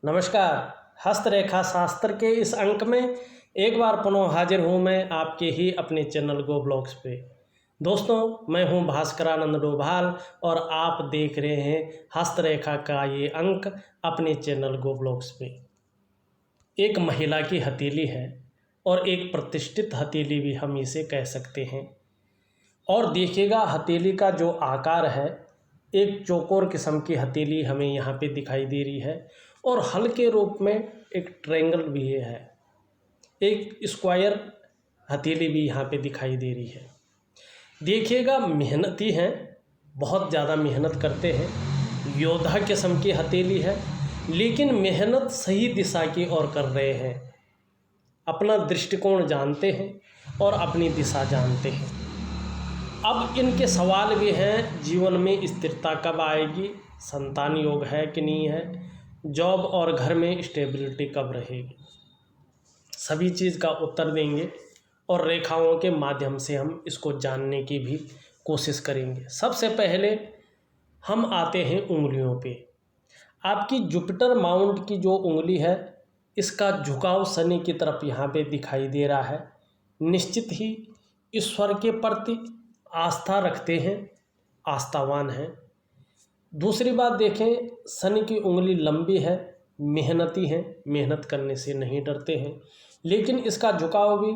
नमस्कार। हस्तरेखा शास्त्र के इस अंक में एक बार पुनः हाजिर हूँ मैं आपके ही अपने चैनल गो ब्लॉग्स पे। दोस्तों, मैं हूँ भास्करानंद डोभाल और आप देख रहे हैं हस्तरेखा का ये अंक अपने चैनल गो ब्लॉग्स पे। एक महिला की हथेली है और एक प्रतिष्ठित हथेली भी हम इसे कह सकते हैं। और देखिएगा, हथेली का जो आकार है, एक चौकोर किस्म की हथेली हमें यहाँ पे दिखाई दे रही है और हल्के रूप में एक ट्रायंगल भी है, एक स्क्वायर हथेली भी यहाँ पे दिखाई दे रही है। देखिएगा, मेहनती हैं, बहुत ज़्यादा मेहनत करते हैं, योद्धा किस्म की हथेली है, लेकिन मेहनत सही दिशा की ओर कर रहे हैं। अपना दृष्टिकोण जानते हैं और अपनी दिशा जानते हैं। अब इनके सवाल भी हैं, जीवन में स्थिरता कब आएगी, संतान योग है कि नहीं है, जॉब और घर में स्टेबिलिटी कब रहेगी। सभी चीज़ का उत्तर देंगे और रेखाओं के माध्यम से हम इसको जानने की भी कोशिश करेंगे। सबसे पहले हम आते हैं उंगलियों पे। आपकी जुपिटर माउंट की जो उंगली है, इसका झुकाव शनि की तरफ यहाँ पे दिखाई दे रहा है। निश्चित ही ईश्वर के प्रति आस्था रखते हैं, आस्थावान हैं। दूसरी बात देखें, शनि की उंगली लंबी है, मेहनती हैं, मेहनत करने से नहीं डरते हैं, लेकिन इसका झुकाव भी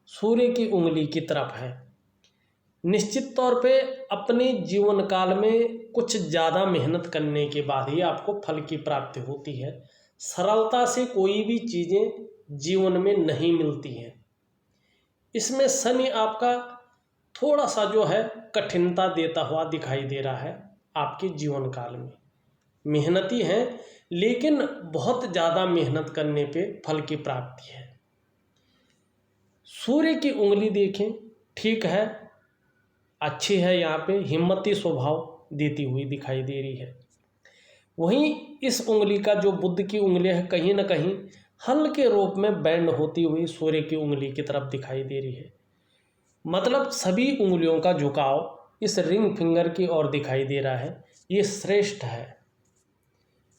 सूर्य की उंगली की तरफ है। निश्चित तौर पे अपने जीवन काल में कुछ ज़्यादा मेहनत करने के बाद ही आपको फल की प्राप्ति होती है। सरलता से कोई भी चीज़ें जीवन में नहीं मिलती हैं। इसमें शनि आपका थोड़ा सा जो है कठिनता देता हुआ दिखाई दे रहा है आपके जीवन काल में। मेहनती हैं, लेकिन बहुत ज़्यादा मेहनत करने पे फल की प्राप्ति है। सूर्य की उंगली देखें, ठीक है, अच्छी है, यहाँ पे हिम्मती स्वभाव देती हुई दिखाई दे रही है। वहीं इस उंगली का जो बुध की उंगली है, कहीं ना कहीं हल्के रूप में बैंड होती हुई सूर्य की उंगली की तरफ दिखाई दे रही है। मतलब सभी उंगलियों का झुकाव इस रिंग फिंगर की ओर दिखाई दे रहा है। ये श्रेष्ठ है,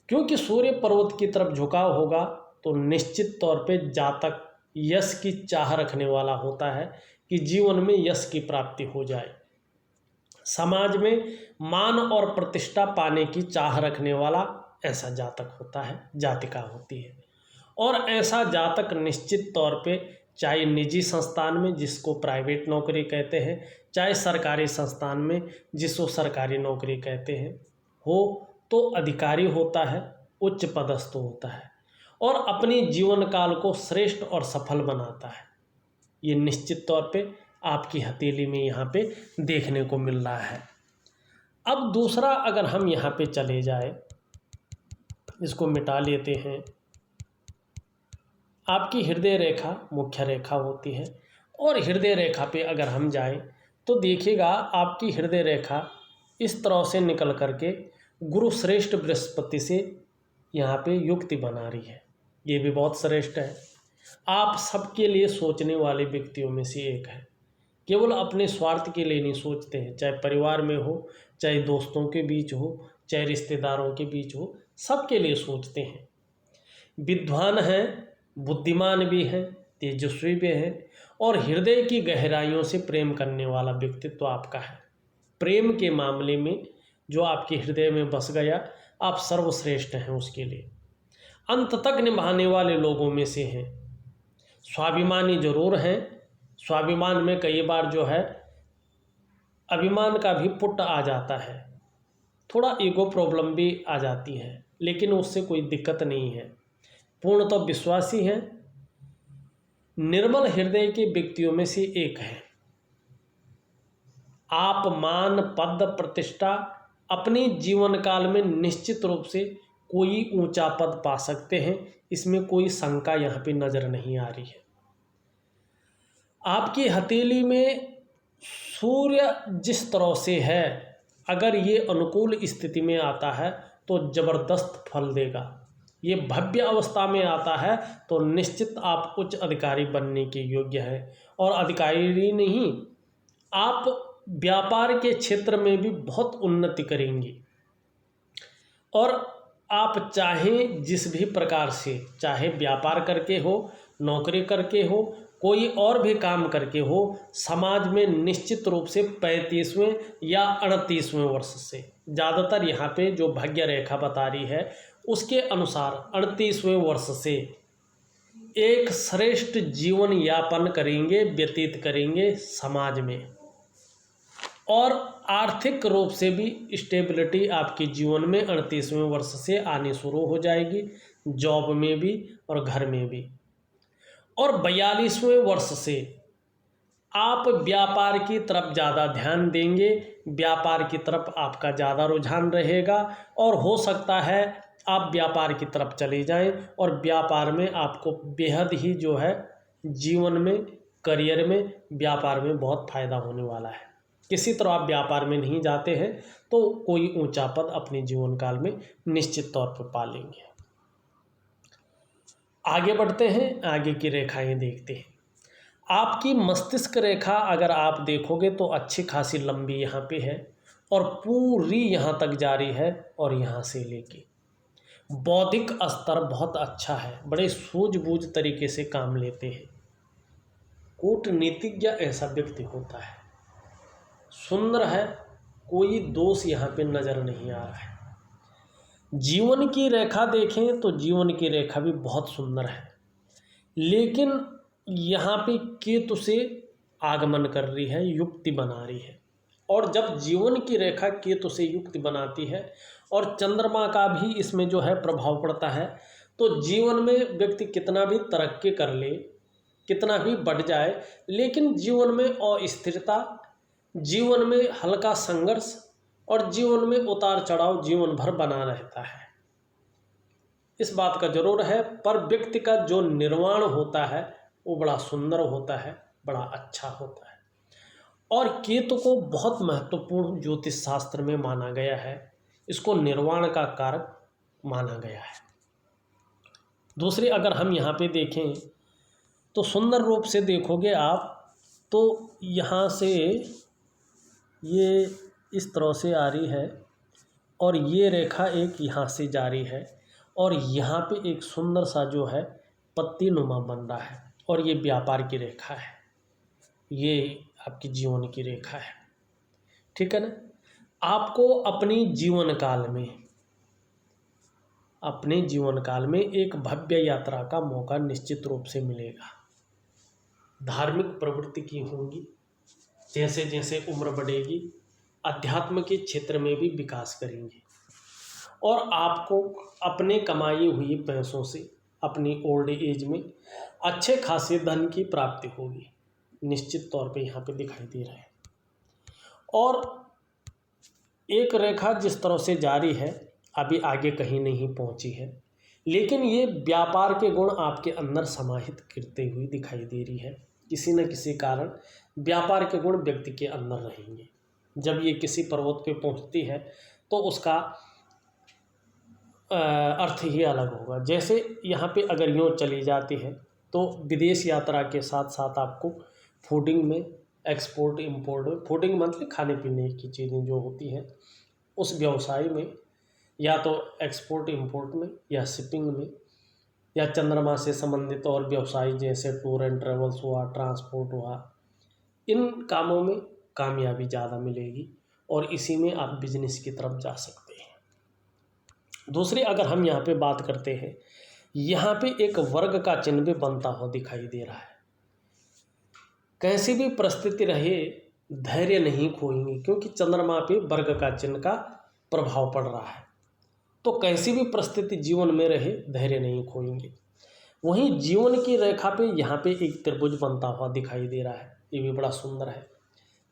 क्योंकि सूर्य पर्वत की तरफ झुकाव होगा तो निश्चित तौर पे जातक यश की चाह रखने वाला होता है कि जीवन में यश की प्राप्ति हो जाए। समाज में मान और प्रतिष्ठा पाने की चाह रखने वाला ऐसा जातक होता है, जातिका होती है। और ऐसा जातक निश्चित तौर पे चाहे निजी संस्थान में, जिसको प्राइवेट नौकरी कहते हैं, चाहे सरकारी संस्थान में, जिसको सरकारी नौकरी कहते हैं, हो तो अधिकारी होता है, उच्च पदस्थ होता है और अपने जीवन काल को श्रेष्ठ और सफल बनाता है। ये निश्चित तौर पे आपकी हथेली में यहाँ पे देखने को मिल रहा है। अब दूसरा, अगर हम यहाँ पे चले जाए, इसको मिटा लेते हैं। आपकी हृदय रेखा मुख्य रेखा होती है और हृदय रेखा पे अगर हम जाएं तो देखिएगा, आपकी हृदय रेखा इस तरह से निकल करके गुरु श्रेष्ठ बृहस्पति से यहाँ पे युक्ति बना रही है। ये भी बहुत श्रेष्ठ है। आप सबके लिए सोचने वाले व्यक्तियों में से एक है। केवल अपने स्वार्थ के लिए नहीं सोचते हैं, चाहे परिवार में हो, चाहे दोस्तों के बीच हो, चाहे रिश्तेदारों के बीच हो, सबके लिए सोचते हैं। विद्वान हैं, बुद्धिमान भी हैं, तेजस्वी भी हैं और हृदय की गहराइयों से प्रेम करने वाला व्यक्तित्व आपका है। प्रेम के मामले में जो आपके हृदय में बस गया, आप सर्वश्रेष्ठ हैं उसके लिए। अंत तक निभाने वाले लोगों में से हैं। स्वाभिमानी जरूर हैं, स्वाभिमान में कई बार जो है अभिमान का भी पुट आ जाता है, थोड़ा ईगो प्रॉब्लम भी आ जाती है, लेकिन उससे कोई दिक्कत नहीं है। पूर्णतः विश्वासी हैं, निर्मल हृदय के व्यक्तियों में से एक है। आप मान, पद, प्रतिष्ठा अपने जीवन काल में निश्चित रूप से कोई ऊंचा पद पा सकते हैं, इसमें कोई शंका यहाँ पे नजर नहीं आ रही है। आपकी हथेली में सूर्य जिस तरह से है, अगर ये अनुकूल स्थिति में आता है तो जबरदस्त फल देगा। ये भव्य अवस्था में आता है तो निश्चित आप उच्च अधिकारी बनने के योग्य है। और अधिकारी नहीं, आप व्यापार के क्षेत्र में भी बहुत उन्नति करेंगी और आप चाहे जिस भी प्रकार से, चाहे व्यापार करके हो, नौकरी करके हो, कोई और भी काम करके हो, समाज में निश्चित रूप से 35वें या 38वें वर्ष से, ज़्यादातर यहाँ पे जो भाग्य रेखा बता रही है उसके अनुसार 38वें वर्ष से एक श्रेष्ठ जीवन यापन करेंगे, व्यतीत करेंगे समाज में, और आर्थिक रूप से भी स्टेबिलिटी आपके जीवन में 38वें वर्ष से आनी शुरू हो जाएगी, जॉब में भी और घर में भी। और 42वें वर्ष से आप व्यापार की तरफ ज़्यादा ध्यान देंगे, व्यापार की तरफ आपका ज़्यादा रुझान रहेगा, और हो सकता है आप व्यापार की तरफ चले जाएं और व्यापार में आपको बेहद ही जो है जीवन में, करियर में, व्यापार में बहुत फ़ायदा होने वाला है। किसी तरह आप व्यापार में नहीं जाते हैं तो कोई ऊंचा पद अपने जीवन काल में निश्चित तौर पर पा लेंगे। आगे बढ़ते हैं, आगे की रेखाएं देखते हैं। आपकी मस्तिष्क रेखा अगर आप देखोगे तो अच्छी खासी लंबी यहाँ पे है और पूरी यहाँ तक जारी है, और यहाँ से लेके बौद्धिक स्तर बहुत अच्छा है, बड़े सूझबूझ तरीके से काम लेते हैं, कूटनीतिज्ञ ऐसा व्यक्ति होता है, सुंदर है, कोई दोष यहाँ पे नज़र नहीं आ रहा है। जीवन की रेखा देखें तो जीवन की रेखा भी बहुत सुंदर है, लेकिन यहाँ पे केतु से आगमन कर रही है, युक्ति बना रही है, और जब जीवन की रेखा केतु से युक्ति बनाती है और चंद्रमा का भी इसमें जो है प्रभाव पड़ता है, तो जीवन में व्यक्ति कितना भी तरक्की कर ले, कितना भी बढ़ जाए, लेकिन जीवन में अस्थिरता, जीवन में हल्का संघर्ष और जीवन में उतार चढ़ाव जीवन भर बना रहता है। इस बात का जरूर है, पर व्यक्ति का जो निर्वाण होता है वो बड़ा सुंदर होता है, बड़ा अच्छा होता है। और केतु को बहुत महत्वपूर्ण ज्योतिष शास्त्र में माना गया है, इसको निर्वाण का कारक माना गया है। दूसरी अगर हम यहाँ पे देखें तो सुंदर रूप से देखोगे आप तो यहाँ से ये इस तरह से आ रही है, और ये रेखा एक यहाँ से जारी है, और यहाँ पे एक सुंदर सा जो है पत्ती नुमा बन रहा है, और ये व्यापार की रेखा है, ये आपकी जीवन की रेखा है। ठीक है ना। आपको अपने जीवन काल में एक भव्य यात्रा का मौका निश्चित रूप से मिलेगा। धार्मिक प्रवृत्ति की होंगी, जैसे जैसे उम्र बढ़ेगी अध्यात्म के क्षेत्र में भी विकास करेंगे, और आपको अपने कमाई हुई पैसों से अपनी ओल्ड एज में अच्छे खासे धन की प्राप्ति होगी, निश्चित तौर पे यहाँ पे दिखाई दे रहा है। और एक रेखा जिस तरह से जारी है अभी आगे कहीं नहीं पहुँची है, लेकिन ये व्यापार के गुण आपके अंदर समाहित करते हुए दिखाई दे रही है। किसी न किसी कारण व्यापार के गुण व्यक्ति के अंदर रहेंगे। जब ये किसी पर्वत पे पहुँचती है तो उसका अर्थ ही अलग होगा। जैसे यहाँ पे अगर यूँ चली जाती है तो विदेश यात्रा के साथ साथ आपको फूडिंग में, एक्सपोर्ट इंपोर्ट में, फूडिंग मतलब खाने पीने की चीज़ें जो होती हैं उस व्यवसाय में, या तो एक्सपोर्ट इंपोर्ट में या शिपिंग में, या चंद्रमा से संबंधित और व्यवसाय जैसे टूर एंड ट्रेवल्स हुआ, ट्रांसपोर्ट हुआ, इन कामों में कामयाबी ज़्यादा मिलेगी और इसी में आप बिजनेस की तरफ जा सकते हैं। दूसरी अगर हम यहाँ पे बात करते हैं, यहाँ पे एक वर्ग का चिन्ह भी बनता हुआ दिखाई दे रहा है। कैसी भी परिस्थिति रहे धैर्य नहीं खोएंगे, क्योंकि चंद्रमा पे वर्ग का चिन्ह का प्रभाव पड़ रहा है, तो कैसी भी परिस्थिति जीवन में रहे धैर्य नहीं खोएंगे। वहीं जीवन की रेखा पे यहाँ पे एक त्रिभुज बनता हुआ दिखाई दे रहा है, ये भी बड़ा सुंदर है।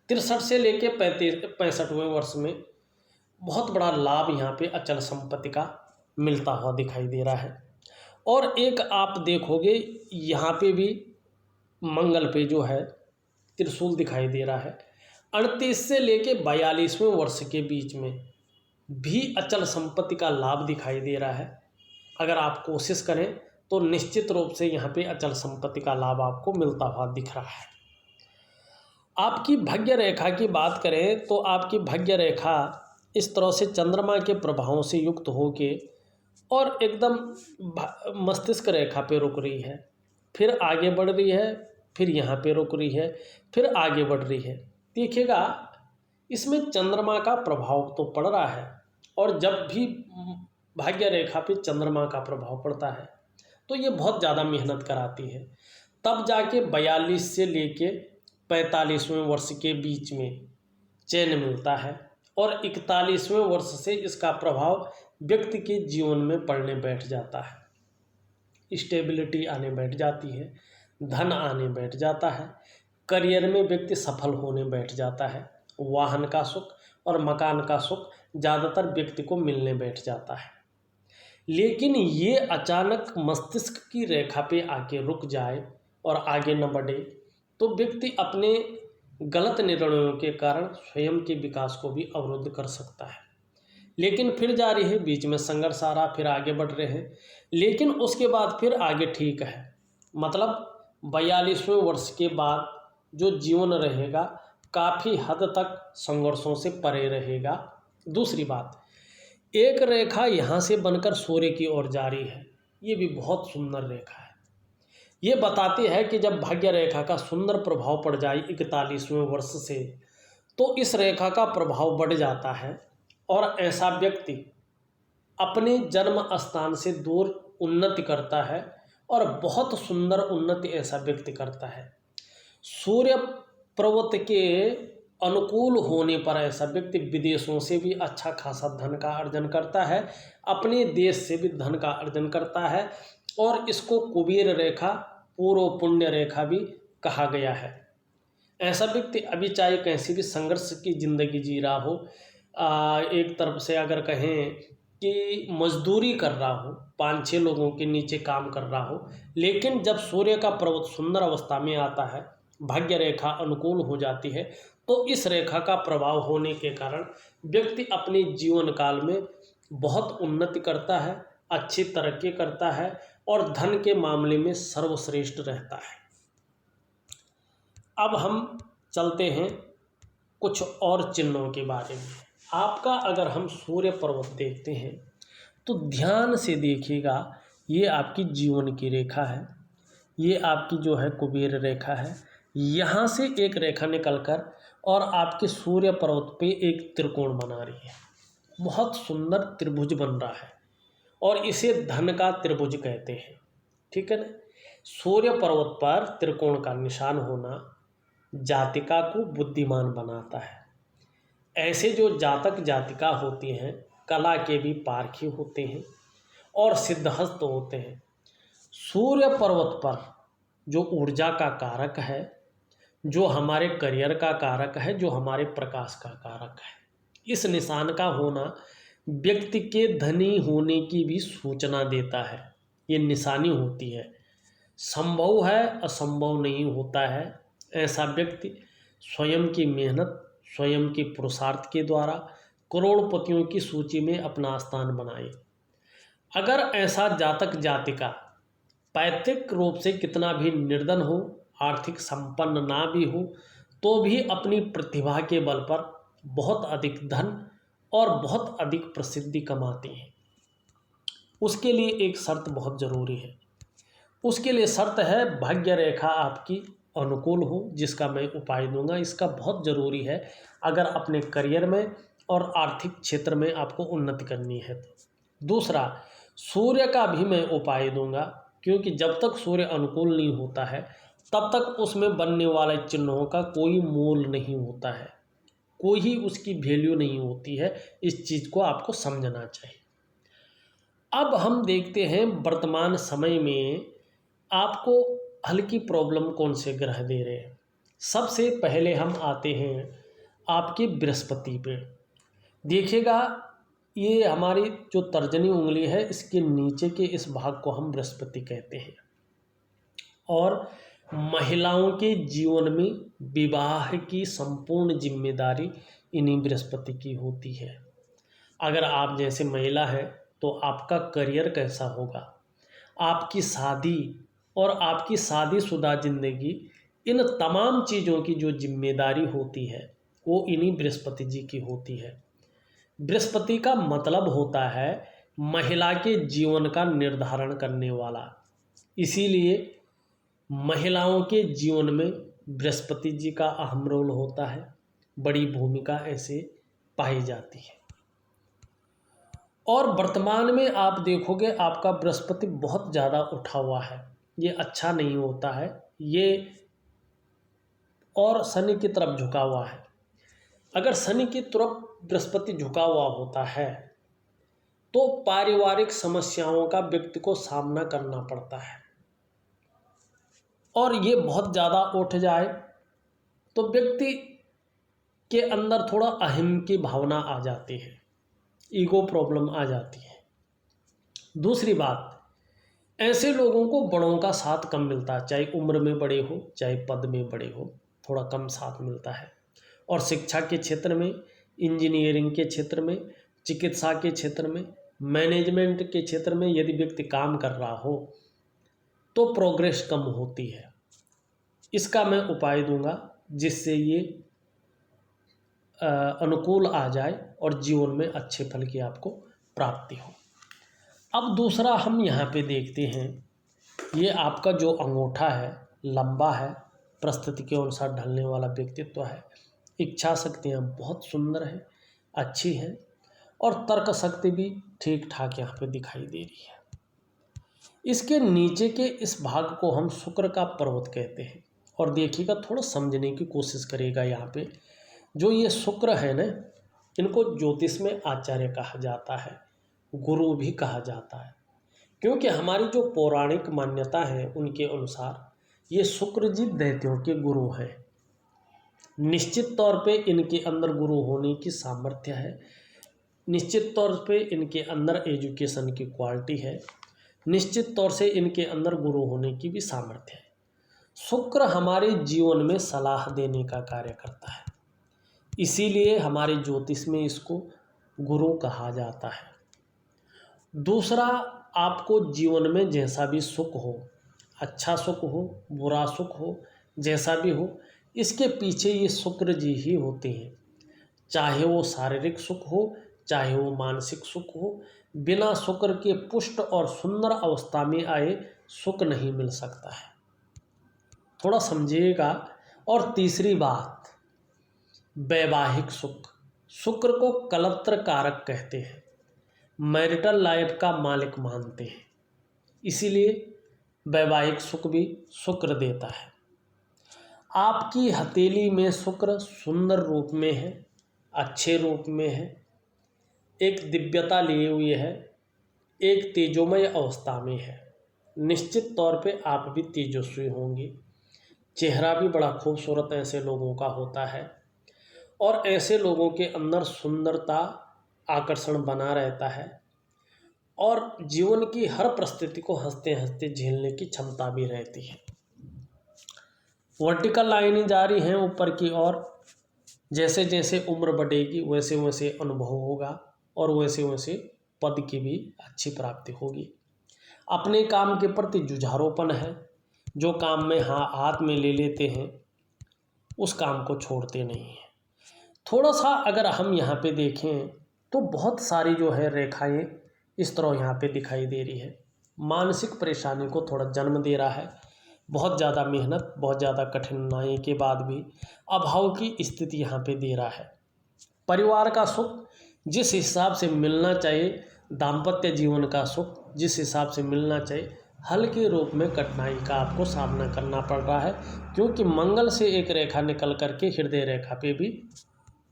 63 से लेके 65वें वर्ष में बहुत बड़ा लाभ यहाँ पे अचल संपत्ति का मिलता हुआ दिखाई दे रहा है। और एक आप देखोगे यहाँ पे भी मंगल पे जो है त्रिशूल दिखाई दे रहा है। 38 से लेके 42वें वर्ष के बीच में भी अचल संपत्ति का लाभ दिखाई दे रहा है। अगर आप कोशिश करें तो निश्चित रूप से यहाँ पे अचल संपत्ति का लाभ आपको मिलता हुआ दिख रहा है। आपकी भाग्य रेखा की बात करें तो आपकी भाग्य रेखा इस तरह से चंद्रमा के प्रभावों से युक्त होके और एकदम मस्तिष्क रेखा पे रुक रही है, फिर आगे बढ़ रही है, फिर यहाँ पे रुक रही है, फिर आगे बढ़ रही है। देखिएगा इसमें चंद्रमा का प्रभाव तो पड़ रहा है, और जब भी भाग्य रेखा पे चंद्रमा का प्रभाव पड़ता है तो ये बहुत ज़्यादा मेहनत कराती है। तब जाके 42 से लेके 45वें वर्ष के बीच में चैन मिलता है, और 41वें वर्ष से इसका प्रभाव व्यक्ति के जीवन में पड़ने बैठ जाता है। स्टेबिलिटी आने बैठ जाती है, धन आने बैठ जाता है, करियर में व्यक्ति सफल होने बैठ जाता है, वाहन का सुख और मकान का सुख ज़्यादातर व्यक्ति को मिलने बैठ जाता है। लेकिन ये अचानक मस्तिष्क की रेखा पे आके रुक जाए और आगे न बढ़े तो व्यक्ति अपने गलत निर्णयों के कारण स्वयं के विकास को भी अवरुद्ध कर सकता है। लेकिन फिर जारी है, बीच में संघर्ष आ रहा, फिर आगे बढ़ रहे हैं, लेकिन उसके बाद फिर आगे ठीक है। मतलब 42वें वर्ष के बाद जो जीवन रहेगा काफ़ी हद तक संघर्षों से परे रहेगा। दूसरी बात, एक रेखा यहाँ से बनकर सूर्य की ओर जारी है, ये भी बहुत सुंदर रेखा है। ये बताती है कि जब भाग्य रेखा का सुंदर प्रभाव पड़ जाए 41वें वर्ष से, तो इस रेखा का प्रभाव बढ़ जाता है और ऐसा व्यक्ति अपने जन्म स्थान से दूर उन्नति करता है, और बहुत सुंदर उन्नति ऐसा व्यक्ति करता है। सूर्य पर्वत के अनुकूल होने पर ऐसा व्यक्ति विदेशों से भी अच्छा खासा धन का अर्जन करता है, अपने देश से भी धन का अर्जन करता है, और इसको कुबेर रेखा, पूर्व पुण्य रेखा भी कहा गया है। ऐसा व्यक्ति अभी चाहे कैसी भी संघर्ष की ज़िंदगी जी रहा हो, एक तरफ से अगर कहें कि मजदूरी कर रहा हो, 5-6 लोगों के नीचे काम कर रहा हो, लेकिन जब सूर्य का पर्वत सुंदर अवस्था में आता है, भाग्य रेखा अनुकूल हो जाती है, तो इस रेखा का प्रभाव होने के कारण व्यक्ति अपने जीवन काल में बहुत उन्नति करता है, अच्छी तरक्की करता है, और धन के मामले में सर्वश्रेष्ठ रहता है। अब हम चलते हैं कुछ और चिन्हों के बारे में। आपका अगर हम सूर्य पर्वत देखते हैं तो ध्यान से देखिएगा, ये आपकी जीवन की रेखा है, ये आपकी जो है कुबेर रेखा है। यहाँ से एक रेखा निकलकर और आपके सूर्य पर्वत पे एक त्रिकोण बना रही है, बहुत सुंदर त्रिभुज बन रहा है, और इसे धन का त्रिभुज कहते हैं। ठीक है ना। सूर्य पर्वत पर त्रिकोण का निशान होना जातिका को बुद्धिमान बनाता है। ऐसे जो जातक जातिका होती हैं, कला के भी पारखी होते हैं और सिद्धहस्त होते हैं। सूर्य पर्वत पर जो ऊर्जा का कारक है, जो हमारे करियर का कारक है, जो हमारे प्रकाश का कारक है, इस निशान का होना व्यक्ति के धनी होने की भी सूचना देता है। ये निशानी होती है। संभव है, असंभव नहीं होता है। ऐसा व्यक्ति स्वयं की मेहनत, स्वयं के पुरुषार्थ के द्वारा करोड़पतियों की सूची में अपना स्थान बनाए। अगर ऐसा जातक जातिका पैतृक रूप से कितना भी निर्धन हो, आर्थिक संपन्न ना भी हो, तो भी अपनी प्रतिभा के बल पर बहुत अधिक धन और बहुत अधिक प्रसिद्धि कमाते हैं। उसके लिए एक शर्त बहुत ज़रूरी है। उसके लिए शर्त है भाग्य रेखा आपकी अनुकूल हो, जिसका मैं उपाय दूंगा। इसका बहुत ज़रूरी है अगर अपने करियर में और आर्थिक क्षेत्र में आपको उन्नति करनी है तो। दूसरा, सूर्य का भी मैं उपाय दूंगा, क्योंकि जब तक सूर्य अनुकूल नहीं होता है तब तक उसमें बनने वाले चिन्हों का कोई मोल नहीं होता है, कोई उसकी वैल्यू नहीं होती है। इस चीज़ को आपको समझना चाहिए। अब हम देखते हैं वर्तमान समय में आपको हल्की प्रॉब्लम कौन से ग्रह दे रहे हैं। सबसे पहले हम आते हैं आपके बृहस्पति पे। देखिएगा, ये हमारी जो तर्जनी उंगली है, इसके नीचे के इस भाग को हम बृहस्पति कहते हैं, और महिलाओं के जीवन में विवाह की संपूर्ण जिम्मेदारी इन्हीं बृहस्पति की होती है। अगर आप जैसे महिला हैं तो आपका करियर कैसा होगा, आपकी शादी और आपकी शादीशुदा ज़िंदगी, इन तमाम चीज़ों की जो जिम्मेदारी होती है वो इन्हीं बृहस्पति जी की होती है। बृहस्पति का मतलब होता है महिला के जीवन का निर्धारण करने वाला। इसीलिए महिलाओं के जीवन में बृहस्पति जी का अहम रोल होता है, बड़ी भूमिका ऐसे पाई जाती है। और वर्तमान में आप देखोगे आपका बृहस्पति बहुत ज़्यादा उठा हुआ है, ये अच्छा नहीं होता है ये, और शनि की तरफ झुका हुआ है। अगर शनि की तरफ बृहस्पति झुका हुआ होता है तो पारिवारिक समस्याओं का व्यक्ति को सामना करना पड़ता है, और ये बहुत ज़्यादा उठ जाए तो व्यक्ति के अंदर थोड़ा अहम की भावना आ जाती है, ईगो प्रॉब्लम आ जाती है। दूसरी बात, ऐसे लोगों को बड़ों का साथ कम मिलता है, चाहे उम्र में बड़े हो चाहे पद में बड़े हो, थोड़ा कम साथ मिलता है। और शिक्षा के क्षेत्र में, इंजीनियरिंग के क्षेत्र में, चिकित्सा के क्षेत्र में, मैनेजमेंट के क्षेत्र में यदि व्यक्ति काम कर रहा हो तो प्रोग्रेस कम होती है। इसका मैं उपाय दूंगा जिससे ये अनुकूल आ जाए और जीवन में अच्छे फल की आपको प्राप्ति हो। अब दूसरा हम यहाँ पे देखते हैं, ये आपका जो अंगूठा है लंबा है, परिस्थिति के अनुसार ढलने वाला व्यक्तित्व है, इच्छा शक्तियाँ बहुत सुंदर है, अच्छी है, और तर्क शक्ति भी ठीक ठाक यहाँ पे दिखाई दे रही है। इसके नीचे के इस भाग को हम शुक्र का पर्वत कहते हैं। और देखिएगा, थोड़ा समझने की कोशिश करिएगा। यहाँ पे जो ये शुक्र है ना, इनको ज्योतिष में आचार्य कहा जाता है, गुरु भी कहा जाता है, क्योंकि हमारी जो पौराणिक मान्यता है उनके अनुसार ये शुक्र जी दैत्यों के गुरु हैं। निश्चित तौर पे इनके अंदर गुरु होने की सामर्थ्य है, निश्चित तौर पे इनके अंदर एजुकेशन की क्वालिटी है, निश्चित तौर से इनके अंदर गुरु होने की भी सामर्थ्य है। शुक्र हमारे जीवन में सलाह देने का कार्य करता है, इसीलिए हमारे ज्योतिष में इसको गुरु कहा जाता है। दूसरा, आपको जीवन में जैसा भी सुख हो, अच्छा सुख हो, बुरा सुख हो, जैसा भी हो, इसके पीछे ये शुक्र जी ही होते हैं। चाहे वो शारीरिक सुख हो, चाहे वो मानसिक सुख हो, बिना शुक्र के पुष्ट और सुंदर अवस्था में आए सुख नहीं मिल सकता है, थोड़ा समझिएगा। और तीसरी बात, वैवाहिक सुख, शुक्र को कलत्र कारक कहते हैं, मैरिटल लाइफ का मालिक मानते हैं, इसीलिए वैवाहिक सुख भी शुक्र देता है। आपकी हथेली में शुक्र सुंदर रूप में है, अच्छे रूप में है, एक दिव्यता लिए हुए है, एक तेजोमय अवस्था में है। निश्चित तौर पे आप भी तेजस्वी होंगे, चेहरा भी बड़ा खूबसूरत ऐसे लोगों का होता है, और ऐसे लोगों के अंदर सुंदरता, आकर्षण बना रहता है, और जीवन की हर परिस्थिति को हंसते हंसते झेलने की क्षमता भी रहती है। वर्टिकल लाइनें जारी हैं ऊपर की ओर, जैसे जैसे उम्र बढ़ेगी वैसे वैसे अनुभव होगा, और वैसे वैसे पद की भी अच्छी प्राप्ति होगी। अपने काम के प्रति जुझारूपन है, जो काम में हाथ में ले लेते हैं उस काम को छोड़ते नहीं हैं। थोड़ा सा अगर हम यहाँ पे देखें तो बहुत सारी जो है रेखाएं इस तरह यहाँ पे दिखाई दे रही है। मानसिक परेशानी को थोड़ा जन्म दे रहा है, बहुत ज़्यादा मेहनत, बहुत ज़्यादा कठिनाई के बाद भी अभाव की स्थिति यहाँ पे दे रहा है। परिवार का सुख जिस हिसाब से मिलना चाहिए, दाम्पत्य जीवन का सुख जिस हिसाब से मिलना चाहिए, हल्के रूप में कठिनाई का आपको सामना करना पड़ रहा है, क्योंकि मंगल से एक रेखा निकल करके हृदय रेखा पे भी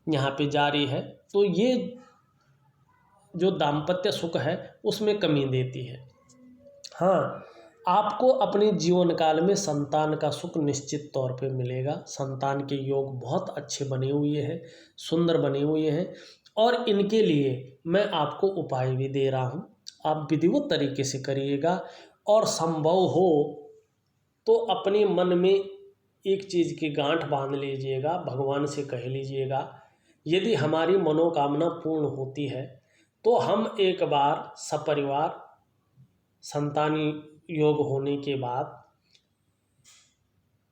यहाँ पे जारी है, तो ये जो दाम्पत्य सुख है उसमें कमी देती है। हाँ, आपको अपने जीवन काल में संतान का सुख निश्चित तौर पे मिलेगा। संतान के योग बहुत अच्छे बने हुए हैं, सुंदर बने हुए हैं, और इनके लिए मैं आपको उपाय भी दे रहा हूँ, आप विधिवत तरीके से करिएगा। और संभव हो तो अपने मन में एक चीज़ की गांठ बांध लीजिएगा, भगवान से कह लीजिएगा, यदि हमारी मनोकामना पूर्ण होती है तो हम एक बार सपरिवार संतानी योग होने के बाद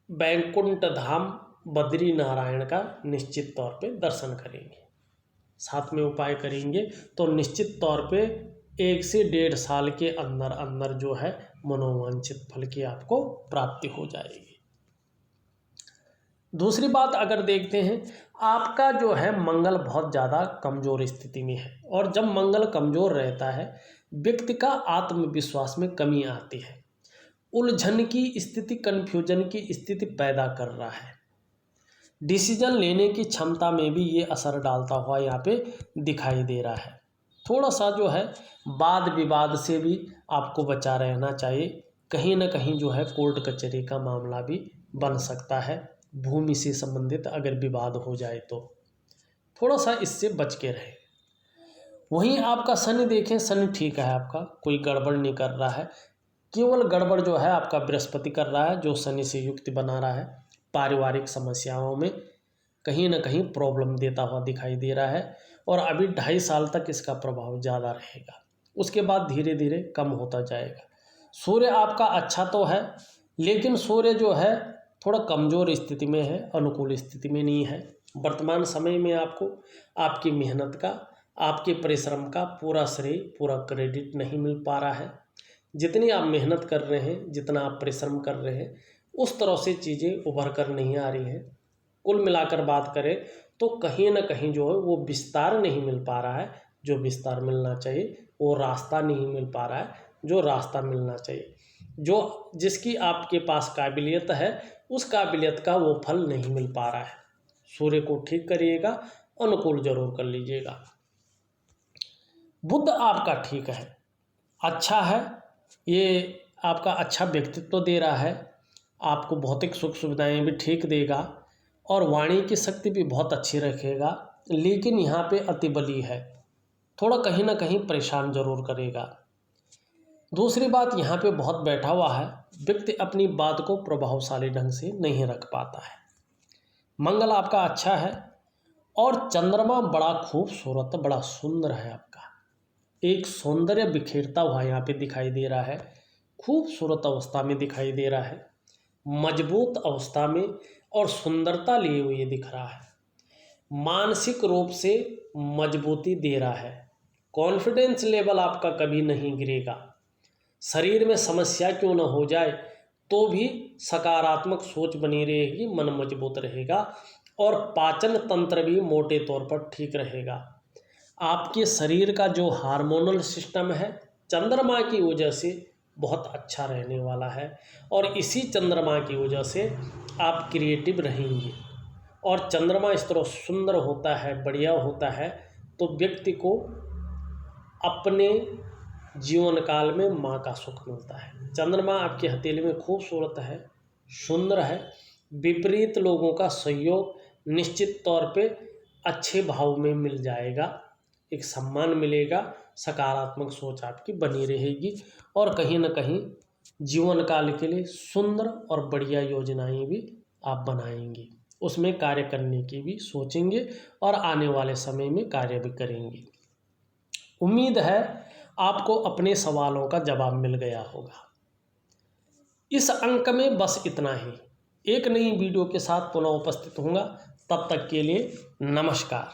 बैकुंठ धाम बद्री नारायण का निश्चित तौर पे दर्शन करेंगे, साथ में उपाय करेंगे, तो निश्चित तौर पे 1 से 1.5 साल के अंदर अंदर जो है मनोवांछित फल की आपको प्राप्ति हो जाएगी। दूसरी बात अगर देखते हैं, आपका जो है मंगल बहुत ज़्यादा कमज़ोर स्थिति में है, और जब मंगल कमज़ोर रहता है व्यक्ति का आत्मविश्वास में कमी आती है, उलझन की स्थिति, कन्फ्यूजन की स्थिति पैदा कर रहा है, डिसीजन लेने की क्षमता में भी ये असर डालता हुआ यहाँ पे दिखाई दे रहा है। थोड़ा सा जो है वाद विवाद से भी आपको बचा रहना चाहिए, कहीं ना कहीं जो है कोर्ट कचहरी का मामला भी बन सकता है, भूमि से संबंधित अगर विवाद हो जाए तो थोड़ा सा इससे बच के रहे। वहीं आपका शनि देखें, शनि ठीक है, आपका कोई गड़बड़ नहीं कर रहा है, केवल गड़बड़ जो है आपका बृहस्पति कर रहा है, जो शनि से युक्त बना रहा है, पारिवारिक समस्याओं में कहीं ना कहीं प्रॉब्लम देता हुआ दिखाई दे रहा है, और अभी 2.5 साल तक इसका प्रभाव ज़्यादा रहेगा, उसके बाद धीरे धीरे कम होता जाएगा। सूर्य आपका अच्छा तो है, लेकिन सूर्य जो है थोड़ा कमज़ोर स्थिति में है, अनुकूल स्थिति में नहीं है। वर्तमान समय में आपको आपकी मेहनत का, आपके परिश्रम का पूरा श्रेय, पूरा क्रेडिट नहीं मिल पा रहा है। जितनी आप मेहनत कर रहे हैं, जितना आप परिश्रम कर रहे हैं, उस तरह से चीज़ें उभर कर नहीं आ रही हैं। कुल मिलाकर बात करें तो कहीं ना कहीं जो है वो विस्तार नहीं मिल पा रहा है, जो विस्तार मिलना चाहिए, वो रास्ता नहीं मिल पा रहा है, जो रास्ता मिलना चाहिए। जो जिसकी आपके पास काबिलियत है, उस काबिलियत का वो फल नहीं मिल पा रहा है। सूर्य को ठीक करिएगा, अनुकूल जरूर कर लीजिएगा। बुध आपका ठीक है, अच्छा है, ये आपका अच्छा व्यक्तित्व दे रहा है, आपको भौतिक सुख सुविधाएं भी ठीक देगा, और वाणी की शक्ति भी बहुत अच्छी रखेगा, लेकिन यहाँ पे अति बली है, थोड़ा कहीं ना कहीं परेशान जरूर करेगा। दूसरी बात, यहाँ पे बहुत बैठा हुआ है, व्यक्ति अपनी बात को प्रभावशाली ढंग से नहीं रख पाता है। मंगल आपका अच्छा है, और चंद्रमा बड़ा खूबसूरत, बड़ा सुंदर है, आपका एक सौंदर्य बिखेरता हुआ यहाँ पे दिखाई दे रहा है, खूबसूरत अवस्था में दिखाई दे रहा है, मजबूत अवस्था में और सुंदरता लिए हुए दिख रहा है, मानसिक रूप से मजबूती दे रहा है, कॉन्फिडेंस लेवल आपका कभी नहीं गिरेगा, शरीर में समस्या क्यों न हो जाए तो भी सकारात्मक सोच बनी रहेगी, मन मजबूत रहेगा, और पाचन तंत्र भी मोटे तौर पर ठीक रहेगा। आपके शरीर का जो हार्मोनल सिस्टम है चंद्रमा की वजह से बहुत अच्छा रहने वाला है, और इसी चंद्रमा की वजह से आप क्रिएटिव रहेंगे। और चंद्रमा इस तरह सुंदर होता है, बढ़िया होता है, तो व्यक्ति को अपने जीवन काल में माँ का सुख मिलता है। चंद्रमा आपकी हथेली में खूबसूरत है, सुंदर है, विपरीत लोगों का सहयोग निश्चित तौर पे अच्छे भाव में मिल जाएगा, एक सम्मान मिलेगा, सकारात्मक सोच आपकी बनी रहेगी, और कहीं ना कहीं जीवन काल के लिए सुंदर और बढ़िया योजनाएं भी आप बनाएंगे, उसमें कार्य करने की भी सोचेंगे, और आने वाले समय में कार्य भी करेंगे। उम्मीद है आपको अपने सवालों का जवाब मिल गया होगा। इस अंक में बस इतना ही। एक नई वीडियो के साथ पुनः उपस्थित होऊंगा, तब तक के लिए नमस्कार।